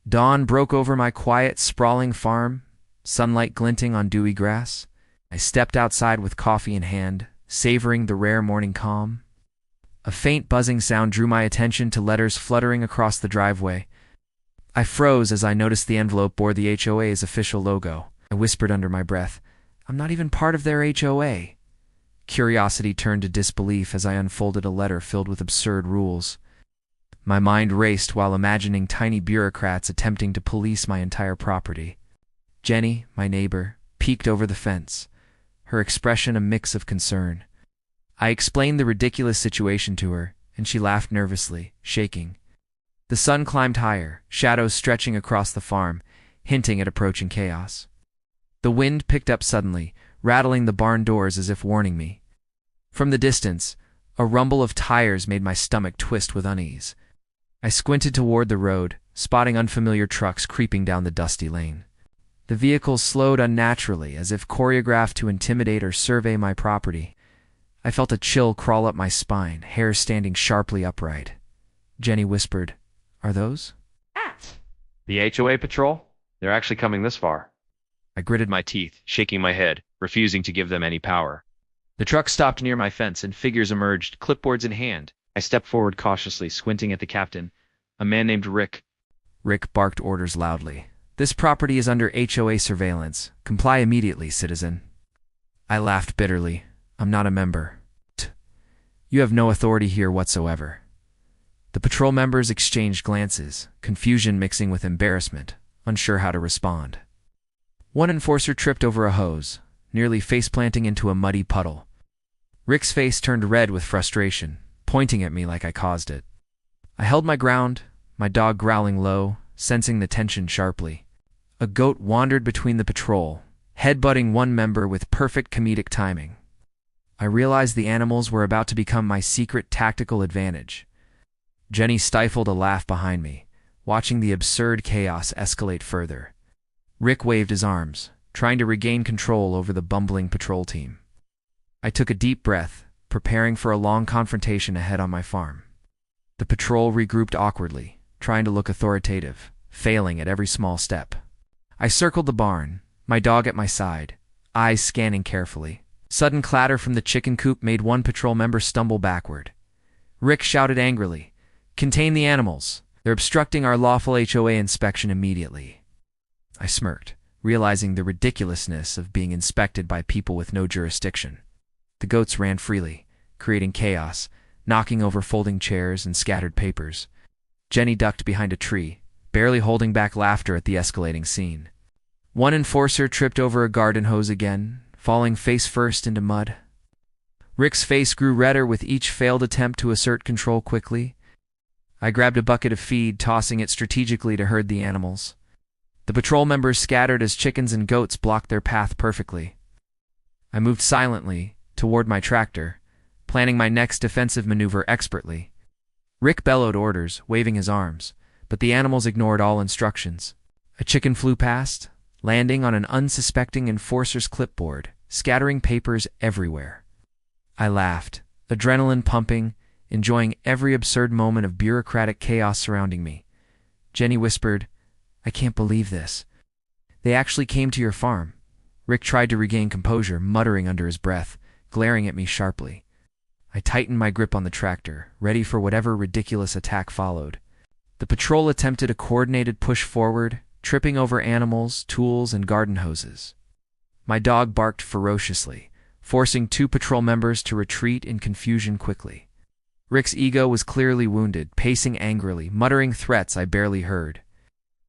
Dawn broke over my quiet, sprawling farm, sunlight glinting on dewy grass. I stepped outside with coffee in hand, savoring the rare morning calm. A faint buzzing sound drew my attention to letters fluttering across the driveway. I froze as I noticed the envelope bore the HOA's official logo. I whispered under my breath, "I'm not even part of their HOA." Curiosity turned to disbelief as I unfolded a letter filled with absurd rules. My mind raced while imagining tiny bureaucrats attempting to police my entire property. Jenny, my neighbor, peeked over the fence, her expression a mix of concern. I explained the ridiculous situation to her, and she laughed nervously, shaking. The sun climbed higher, shadows stretching across the farm, hinting at approaching chaos. The wind picked up suddenly, rattling the barn doors as if warning me. From the distance, a rumble of tires made my stomach twist with unease. I squinted toward the road, spotting unfamiliar trucks creeping down the dusty lane. The vehicles slowed unnaturally, as if choreographed to intimidate or survey my property. I felt a chill crawl up my spine, hair standing sharply upright. Jenny whispered, "Are those?" The HOA patrol? They're actually coming this far. I gritted my teeth, shaking my head, refusing to give them any power. The truck stopped near my fence and figures emerged, clipboards in hand. I stepped forward cautiously, squinting at the captain, a man named Rick. Rick barked orders loudly. "This property is under HOA surveillance. Comply immediately, citizen." I laughed bitterly. "I'm not a member." "You have no authority here whatsoever." The patrol members exchanged glances, confusion mixing with embarrassment, unsure how to respond. One enforcer tripped over a hose, nearly face-planting into a muddy puddle. Rick's face turned red with frustration, pointing at me like I caused it. I held my ground, my dog growling low, sensing the tension sharply. A goat wandered between the patrol, headbutting one member with perfect comedic timing. I realized the animals were about to become my secret tactical advantage. Jenny stifled a laugh behind me, watching the absurd chaos escalate further. Rick waved his arms, trying to regain control over the bumbling patrol team. I took a deep breath, preparing for a long confrontation ahead on my farm. The patrol regrouped awkwardly, trying to look authoritative, failing at every small step. I circled the barn, my dog at my side, eyes scanning carefully. Sudden clatter from the chicken coop made one patrol member stumble backward. Rick shouted angrily, "Contain the animals! They're obstructing our lawful HOA inspection immediately." I smirked, realizing the ridiculousness of being inspected by people with no jurisdiction. The goats ran freely, creating chaos, knocking over folding chairs and scattered papers. Jenny ducked behind a tree, barely holding back laughter at the escalating scene. One enforcer tripped over a garden hose again, falling face first into mud. Rick's face grew redder with each failed attempt to assert control quickly. I grabbed a bucket of feed, tossing it strategically to herd the animals. The patrol members scattered as chickens and goats blocked their path perfectly. I moved silently toward my tractor, planning my next defensive maneuver expertly. Rick bellowed orders, waving his arms, but the animals ignored all instructions. A chicken flew past, landing on an unsuspecting enforcer's clipboard, scattering papers everywhere. I laughed, adrenaline pumping, enjoying every absurd moment of bureaucratic chaos surrounding me. Jenny whispered, "I can't believe this. They actually came to your farm." Rick tried to regain composure, muttering under his breath, glaring at me sharply. I tightened my grip on the tractor, ready for whatever ridiculous attack followed. The patrol attempted a coordinated push forward, tripping over animals, tools, and garden hoses. My dog barked ferociously, forcing two patrol members to retreat in confusion quickly. Rick's ego was clearly wounded, pacing angrily, muttering threats I barely heard.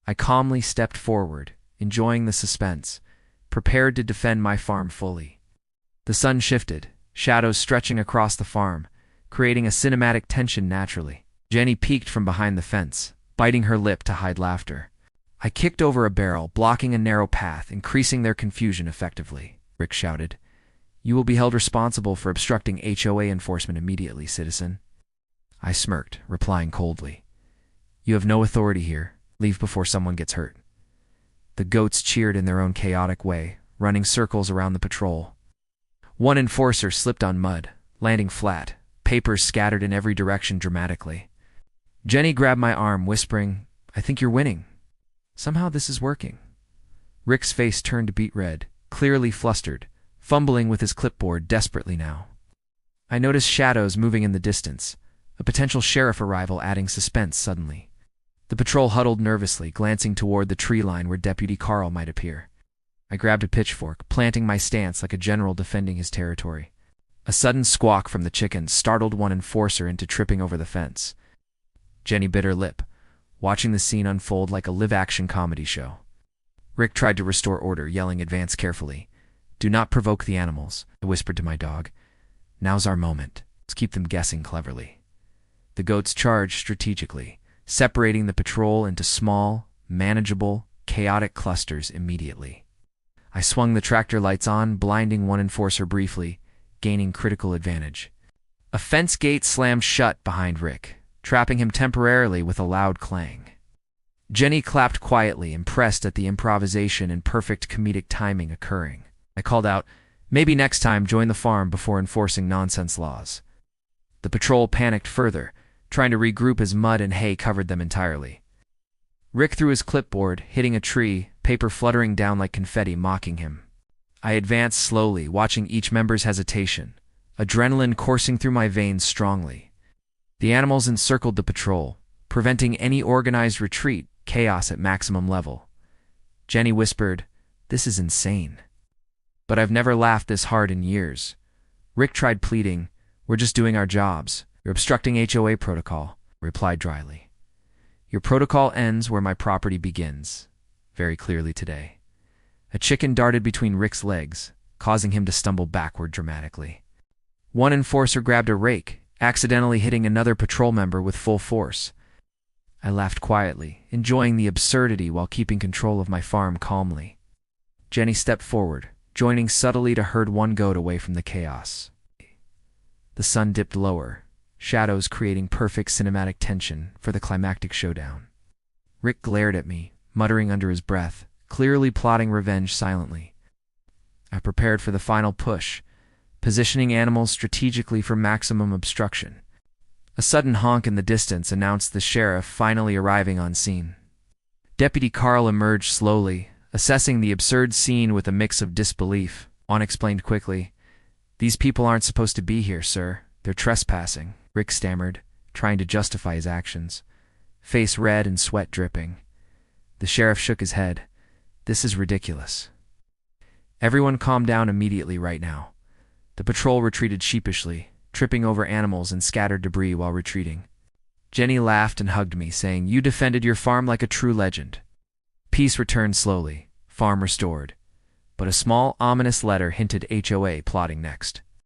I calmly stepped forward, enjoying the suspense, prepared to defend my farm fully. The sun shifted, shadows stretching across the farm, creating a cinematic tension naturally. Jenny peeked from behind the fence, biting her lip to hide laughter. I kicked over a barrel, blocking a narrow path, increasing their confusion effectively. Rick shouted, "You will be held responsible for obstructing HOA enforcement immediately, citizen." I smirked, replying coldly, "You have no authority here. Leave before someone gets hurt." The goats cheered in their own chaotic way, running circles around the patrol. One enforcer slipped on mud, landing flat, papers scattered in every direction dramatically. Jenny grabbed my arm, whispering, "I think you're winning." Somehow this is working. Rick's face turned beet red, clearly flustered, fumbling with his clipboard desperately now. I noticed shadows moving in the distance, a potential sheriff arrival adding suspense suddenly. The patrol huddled nervously, glancing toward the tree line where Deputy Carl might appear. I grabbed a pitchfork, planting my stance like a general defending his territory. A sudden squawk from the chickens startled one enforcer into tripping over the fence. Jenny bit her lip, watching the scene unfold like a live-action comedy show. Rick tried to restore order, yelling "Advance carefully. Do not provoke the animals," I whispered to my dog. "Now's our moment. Let's keep them guessing cleverly." The goats charged strategically, separating the patrol into small, manageable, chaotic clusters immediately. I swung the tractor lights on, blinding one enforcer briefly, gaining critical advantage. A fence gate slammed shut behind Rick, trapping him temporarily with a loud clang. Jenny clapped quietly, impressed at the improvisation and perfect comedic timing occurring. I called out, "Maybe next time join the farm before enforcing nonsense laws." The patrol panicked further, trying to regroup as mud and hay covered them entirely. Rick threw his clipboard, hitting a tree, paper fluttering down like confetti, mocking him. I advanced slowly, watching each member's hesitation, adrenaline coursing through my veins strongly. The animals encircled the patrol, preventing any organized retreat, chaos at maximum level. Jenny whispered, "This is insane." But I've never laughed this hard in years. Rick tried pleading, "We're just doing our jobs. You're obstructing HOA protocol," I replied dryly. "Your protocol ends where my property begins," very clearly today. A chicken darted between Rick's legs, causing him to stumble backward dramatically. One enforcer grabbed a rake, accidentally hitting another patrol member with full force. I laughed quietly, enjoying the absurdity while keeping control of my farm calmly. Jenny stepped forward, joining subtly to herd one goat away from the chaos. The sun dipped lower, shadows creating perfect cinematic tension for the climactic showdown. Rick glared at me, muttering under his breath, clearly plotting revenge silently. I prepared for the final push, positioning animals strategically for maximum obstruction. A sudden honk in the distance announced the sheriff finally arriving on scene. Deputy Carl emerged slowly, assessing the absurd scene with a mix of disbelief. On explained quickly, "These people aren't supposed to be here, sir. They're trespassing," Rick stammered, trying to justify his actions, face red and sweat dripping. The sheriff shook his head. "This is ridiculous. Everyone calm down immediately right now." The patrol retreated sheepishly, tripping over animals and scattered debris while retreating. Jenny laughed and hugged me, saying, "You defended your farm like a true legend." Peace returned slowly, farm restored, but a small, ominous letter hinted HOA plotting next.